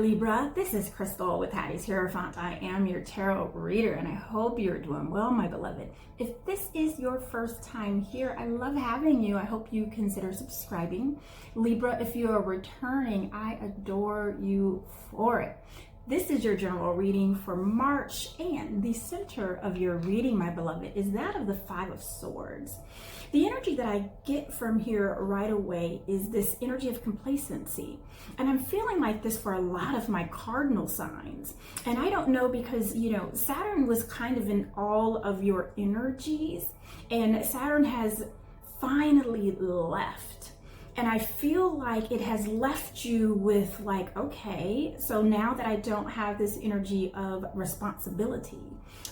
Libra. This is Crystal with Hattis Hierophant. I am your tarot reader and I hope you're doing well, my beloved. If this is your first time here, I love having you. I hope you consider subscribing. Libra, if you are returning, I adore you for it. This is your general reading for March, and the center of your reading, my beloved, is that of the Five of Swords. The energy that I get from here right away is this energy of complacency. And I'm feeling like this for a lot of my cardinal signs. And I don't know because, Saturn was kind of in all of your energies, and Saturn has finally left. And I feel like it has left you with like, okay, so now that I don't have this energy of responsibility,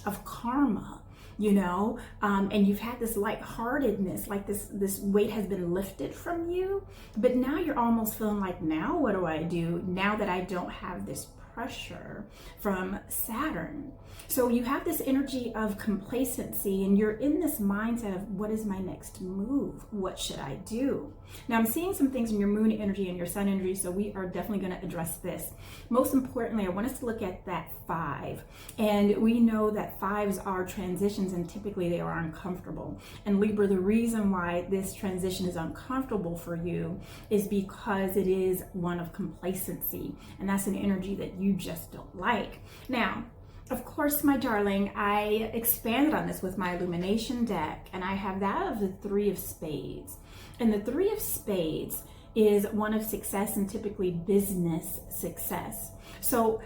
of karma, and you've had this lightheartedness, like this weight has been lifted from you, but now you're almost feeling like, now what do I do now that I don't have this pressure from Saturn? So you have this energy of complacency and you're in this mindset of, what is my next move? What should I do? Now I'm seeing some things in your moon energy and your sun energy, so we are definitely going to address this. Most importantly, I want us to look at that 5. And we know that 5s are transitions and typically they are uncomfortable. And Libra, the reason why this transition is uncomfortable for you is because it is one of complacency. And that's an energy that you just don't like. Now, of course, my darling, I expanded on this with my illumination deck, and I have that of the 3 of Spades. And the 3 of Spades is one of success and typically business success. So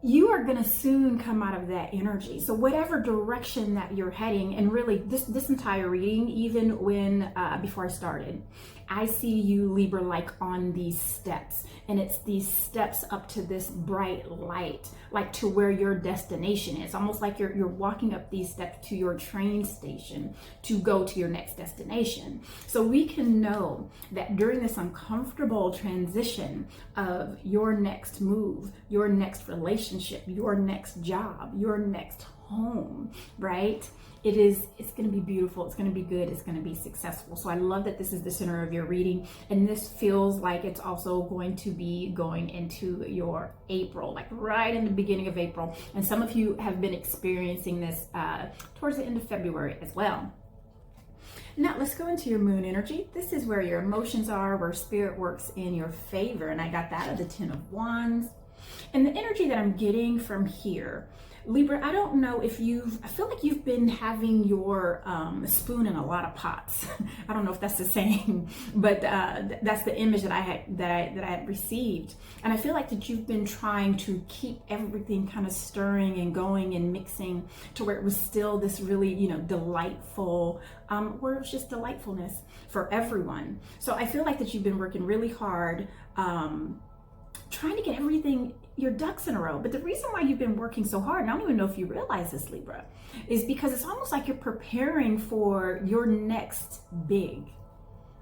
you are going to soon come out of that energy. So whatever direction that you're heading, and really this entire reading, even when before I started, I see you, Libra, like on these steps, and it's these steps up to this bright light, like to where your destination is. Almost like you're walking up these steps to your train station to go to your next destination. So we can know that during this uncomfortable transition of your next move, your next relationship, your next job, your next home, right? It's going to be beautiful. It's going to be good. It's going to be successful. So I love that this is the center of your reading. And this feels like it's also going to be going into your April, like right in the beginning of April. And some of you have been experiencing this towards the end of February as well. Now let's go into your moon energy. This is where your emotions are, where spirit works in your favor. And I got that of the 10 of Wands. And the energy that I'm getting from here, Libra, I don't know if I feel like you've been having your spoon in a lot of pots. I don't know if that's the same, but that's the image that I had received. And I feel like that you've been trying to keep everything kind of stirring and going and mixing to where it was still this really, delightful, where it was just delightfulness for everyone. So I feel like that you've been working really hard, trying to get everything, your ducks in a row. But the reason why you've been working so hard, and I don't even know if you realize this, Libra, is because it's almost like you're preparing for your next big,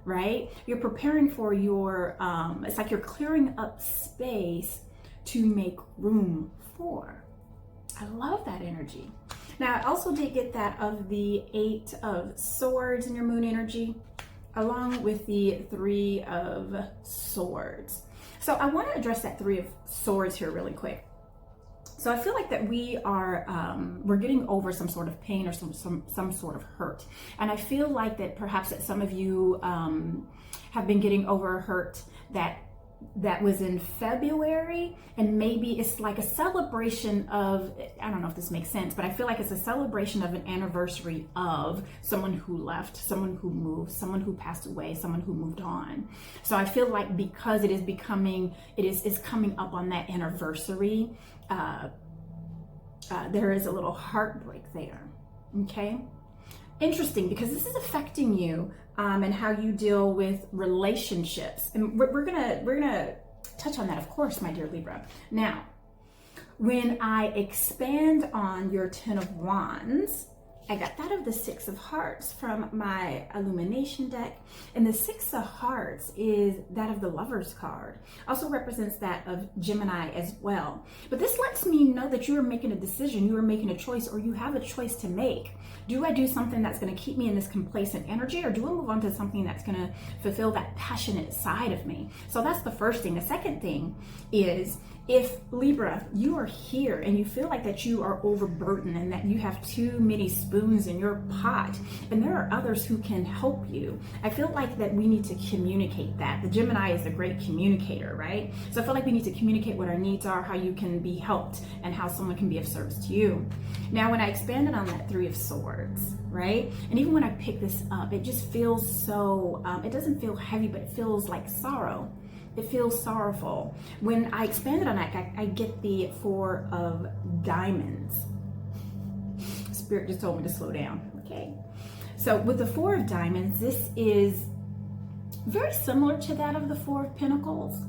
right? You're preparing for your, it's like you're clearing up space to make room for. I love that energy. Now, I also did get that of the 8 of Swords in your moon energy, along with the 3 of Swords. So I want to address that 3 of Swords here really quick. So I feel like that we are, we're getting over some sort of pain or some sort of hurt. And I feel like that perhaps that some of you have been getting over a hurt that was in February, and maybe it's like a celebration of, I don't know if this makes sense, but I feel like it's a celebration of an anniversary of someone who left, someone who moved, someone who passed away, someone who moved on. So I feel like because it is coming up on that anniversary, there is a little heartbreak there. Okay. Interesting, because this is affecting you and how you deal with relationships, and we're gonna touch on that, of course, my dear Libra. Now, when I expand on your 10 of Wands, I got that of the 6 of Hearts from my illumination deck, and the 6 of Hearts is that of the Lover's card. Also represents that of Gemini as well. But this lets me know that you are making a decision, you are making a choice, or you have a choice to make. Do I do something that's going to keep me in this complacent energy, or do I move on to something that's going to fulfill that passionate side of me? So that's the first thing. The second thing is if Libra, you are here and you feel like that you are overburdened and that you have too many spoons in your pot, and there are others who can help you, I feel like that we need to communicate that. The Gemini is a great communicator, right? So I feel like we need to communicate what our needs are, how you can be helped, and how someone can be of service to you. Now, when I expanded on that Three of Swords, right? And even when I pick this up, it just feels so, it doesn't feel heavy, but it feels like sorrow. It feels sorrowful. When I expanded on that, I get the Four of Diamonds. Spirit just told me to slow down, okay? So with the Four of Diamonds, this is very similar to that of the Four of Pentacles,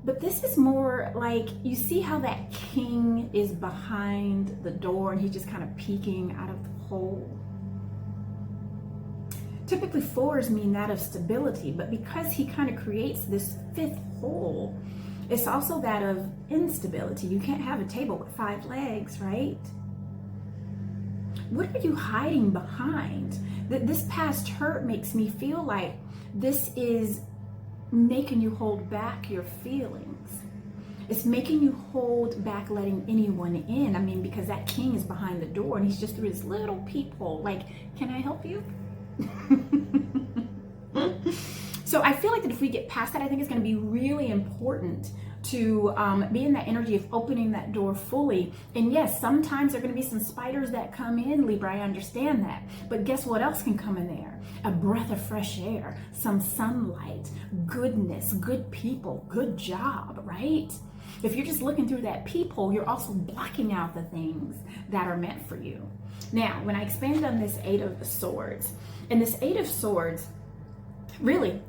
but this is more like, you see how that king is behind the door and he's just kind of peeking out of the hole. Typically fours mean that of stability, but because he kind of creates this fifth hole, it's also that of instability. You can't have a table with 5 legs, right? What are you hiding behind? This past hurt makes me feel like this is making you hold back your feelings. It's making you hold back letting anyone in. I mean, because that king is behind the door and he's just through this little peephole. Like, can I help you? So I feel like that if we get past that, I think it's going to be really important to be in that energy of opening that door fully. And yes, sometimes there are going to be some spiders that come in, Libra, I understand that. But guess what else can come in there? A breath of fresh air, some sunlight, goodness, good people, good job, right? If you're just looking through that peephole, you're also blocking out the things that are meant for you. Now, when I expand on this Eight of Swords, and this Eight of Swords, really,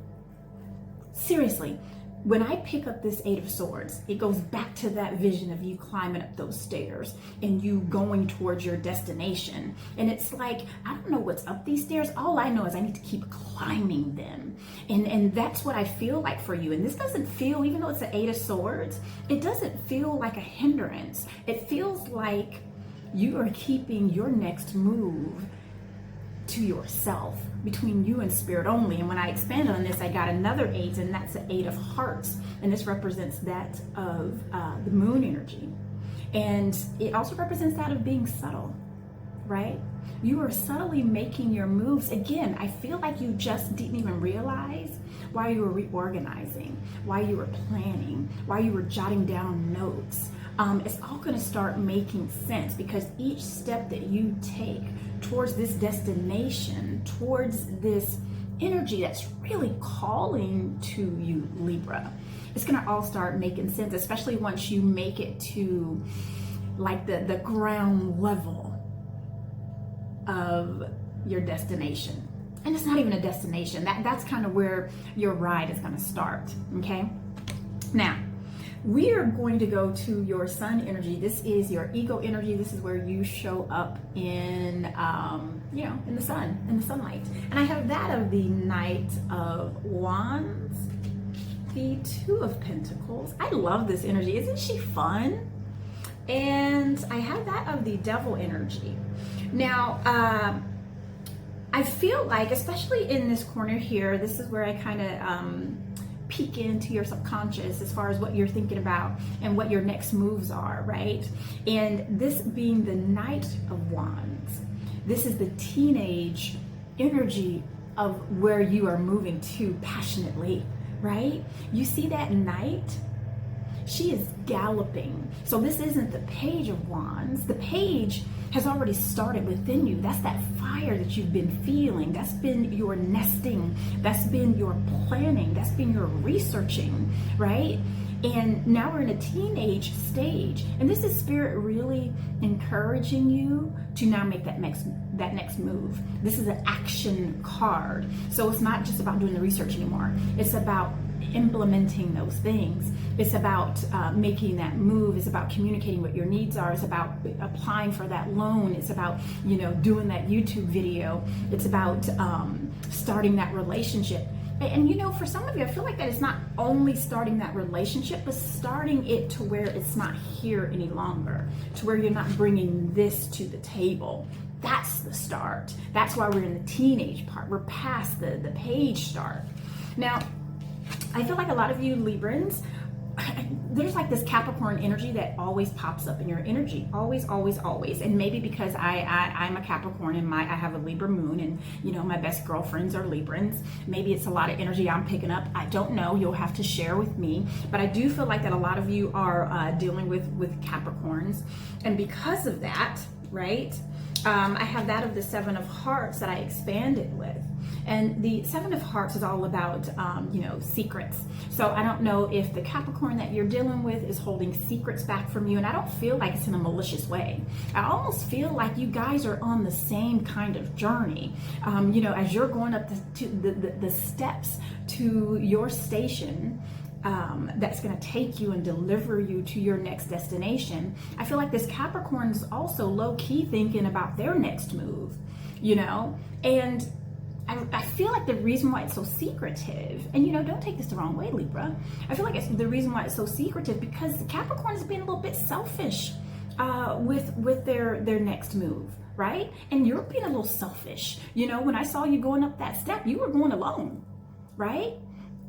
seriously, when I pick up this Eight of Swords, it goes back to that vision of you climbing up those stairs and you going towards your destination. And it's like, I don't know what's up these stairs. All I know is I need to keep climbing them. And that's what I feel like for you. And this doesn't feel, even though it's the Eight of Swords, it doesn't feel like a hindrance. It feels like you are keeping your next move to yourself, between you and spirit only. And when I expanded on this, I got another 8, and that's the 8 of Hearts, and this represents that of the moon energy, and it also represents that of being subtle, right? You are subtly making your moves. Again, I feel like you just didn't even realize why you were reorganizing, why you were planning, why you were jotting down notes. It's all going to start making sense, because each step that you take towards this destination, towards this energy that's really calling to you, Libra, it's going to all start making sense, especially once you make it to like the ground level of your destination. And it's not even a destination. That's kind of where your ride is going to start, okay? Now, we are going to go to your sun energy. This is your ego energy. This is where you show up in, in the sun, in the sunlight. And I have that of the Knight of Wands, the Two of Pentacles. I love this energy. Isn't she fun? And I have that of the Devil energy. Now, I feel like, especially in this corner here, this is where I kind of peek into your subconscious as far as what you're thinking about and what your next moves are, right? And this being the Knight of Wands, this is the teenage energy of where you are moving to passionately, right? You see that knight? She is galloping. So this isn't the Page of Wands. The Page has already started within you. That's that fire that you've been feeling. That's been your nesting. That's been your planning. That's been your researching, right? And now we're in a teenage stage. And this is Spirit really encouraging you to now make that next move. This is an action card. So it's not just about doing the research anymore. It's about implementing those things. It's about making that move. It's about communicating what your needs are. It's about applying for that loan. It's about, doing that YouTube video. It's about starting that relationship. And for some of you, I feel like that it's not only starting that relationship, but starting it to where it's not here any longer, to where you're not bringing this to the table. That's the start. That's why we're in the teenage part. We're past the page start. Now, I feel like a lot of you Librans there's like this Capricorn energy that always pops up in your energy, always, always, always. And maybe because I'm a Capricorn and I have a Libra moon, and you know, my best girlfriends are Librans. Maybe it's a lot of energy I'm picking up. I don't know. You'll have to share with me. But I do feel like that a lot of you are dealing with Capricorns, and because of that, right? I have that of the Seven of Hearts that I expanded with. And the Seven of Hearts is all about, you know, secrets. So I don't know if the Capricorn that you're dealing with is holding secrets back from you. And I don't feel like it's in a malicious way. I almost feel like you guys are on the same kind of journey. You know, as you're going up the steps to your station, that's going to take you and deliver you to your next destination. I feel like this Capricorn is also low-key thinking about their next move, you know, and I feel like the reason why it's so secretive, and you know, don't take this the wrong way, Libra, I feel like it's the reason why it's so secretive because Capricorn is being a little bit selfish with their next move, right? And you're being a little selfish. You know, when I saw you going up that step, you were going alone, right?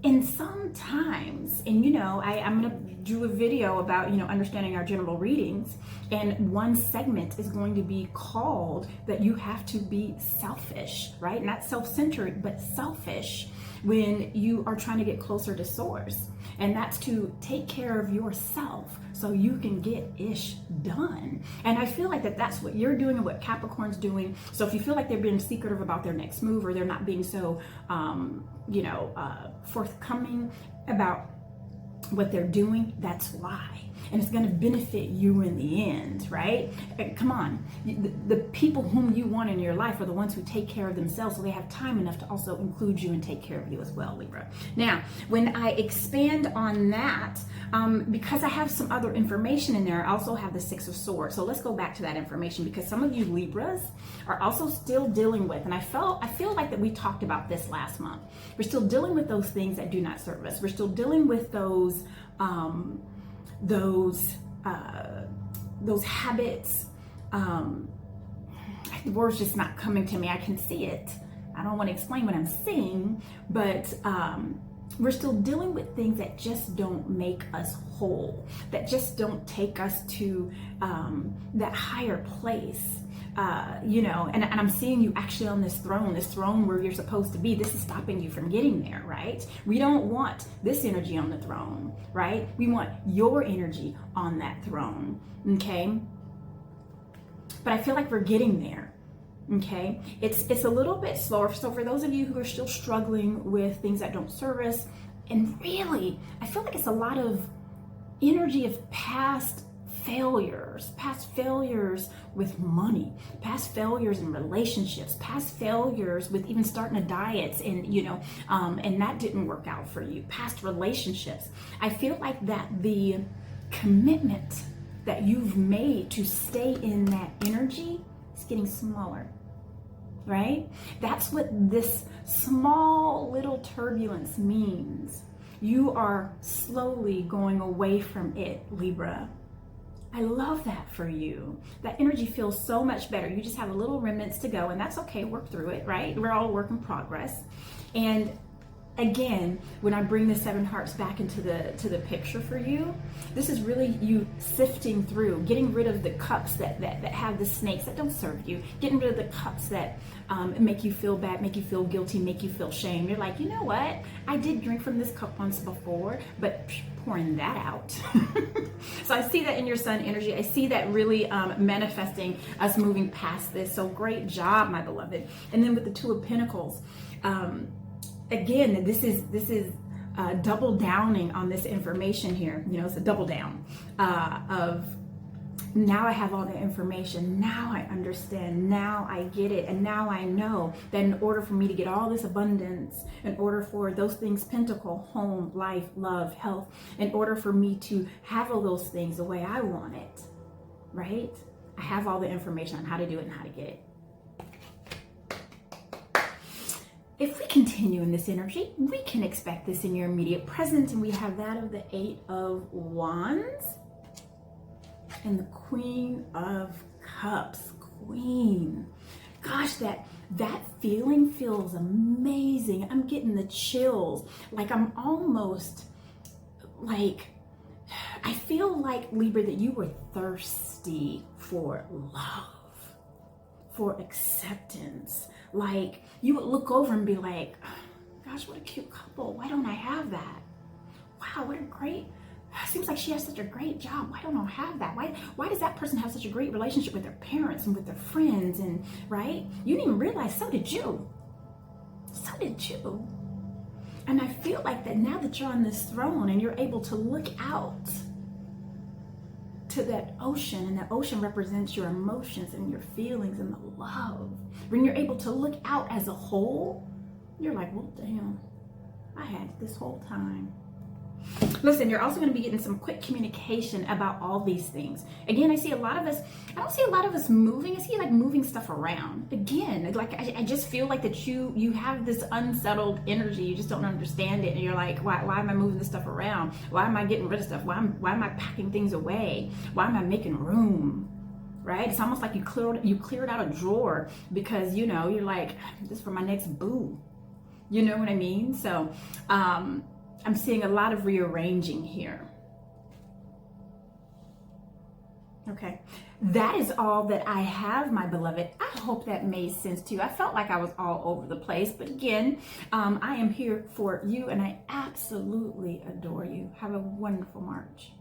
And sometimes, and you know, I'm going to do a video about, you know, understanding our general readings, and one segment is going to be called that you have to be selfish, right? Not self-centered, but selfish when you are trying to get closer to source. And that's to take care of yourself so you can get ish done. And I feel like that's what you're doing and what Capricorn's doing. So if you feel like they're being secretive about their next move, or they're not being so, you know, forthcoming about what they're doing, that's why. And it's going to benefit you in the end, right? Come on. The people whom you want in your life are the ones who take care of themselves, so they have time enough to also include you and take care of you as well, Libra. Now, when I expand on that, because I have some other information in there, I also have the Six of Swords. So let's go back to that information, because some of you Libras are also still dealing with, and I feel like that we talked about this last month. We're still dealing with those things that do not serve us. We're still dealing with those habits. The word's just not coming to me. I can see it. I don't want to explain what I'm seeing, but we're still dealing with things that just don't make us whole, that just don't take us to that higher place. You know, and I'm seeing you actually on this throne where you're supposed to be. This is stopping you from getting there, right? We don't want this energy on the throne, right? We want your energy on that throne, okay? But I feel like we're getting there, okay? It's a little bit slower. So for those of you who are still struggling with things that don't serve us, and really, I feel like it's a lot of energy of past failures with money, past failures in relationships, past failures with even starting a diet, and you know, and that didn't work out for you, past relationships. I feel like that the commitment that you've made to stay in that energy is getting smaller, right? That's what this small little turbulence means. You are slowly going away from it, Libra. I love that for you. That energy feels so much better. You just have a little remnants to go, and that's okay. Work through it, right? We're all a work in progress. And again, when I bring the Seven Hearts back into the picture for you, this is really you sifting through, getting rid of the cups that have the snakes that don't serve you, getting rid of the cups that make you feel bad, make you feel guilty, make you feel shame. You're like, you know what? I did drink from this cup once before, but pouring that out. So I see that in your sun energy. I see that really manifesting us moving past this. So great job, my beloved. And then with the Two of Pentacles, again, this is double downing on this information here. You know, it's a double down of now I have all the information. Now I understand. Now I get it. And now I know that in order for me to get all this abundance, in order for those things, pentacle, home, life, love, health, in order for me to have all those things the way I want it, right? I have all the information on how to do it and how to get it. If we continue in this energy, we can expect this in your immediate present. And we have that of the Eight of Wands and the Queen of Cups. Queen. Gosh, that feeling feels amazing. I'm getting the chills. Like I'm almost like I feel like, Libra, that you were thirsty for love, for acceptance. Like, you would look over and be like, gosh, what a cute couple. Why don't I have that? Wow, what a great, seems like she has such a great job. Why don't I have that? Why does that person have such a great relationship with their parents and with their friends? And right? You didn't even realize, so did you. So did you. And I feel like that now that you're on this throne and you're able to look out to that ocean, and that ocean represents your emotions and your feelings and the love. When you're able to look out as a whole, you're like, well, damn, I had it this whole time. Listen, you're also going to be getting some quick communication about all these things. Again, I see a lot of us, I don't see a lot of us moving. I see like moving stuff around. Again, like I just feel like that you have this unsettled energy. You just don't understand it. And you're like, why am I moving this stuff around? Why am I getting rid of stuff? Why am I packing things away? Why am I making room? Right? It's almost like you cleared out a drawer because, you know, you're like, this is for my next boo. You know what I mean? So, I'm seeing a lot of rearranging here. Okay, that is all that I have, my beloved. I hope that made sense to you. I felt like I was all over the place, but again, I am here for you and I absolutely adore you. Have a wonderful March.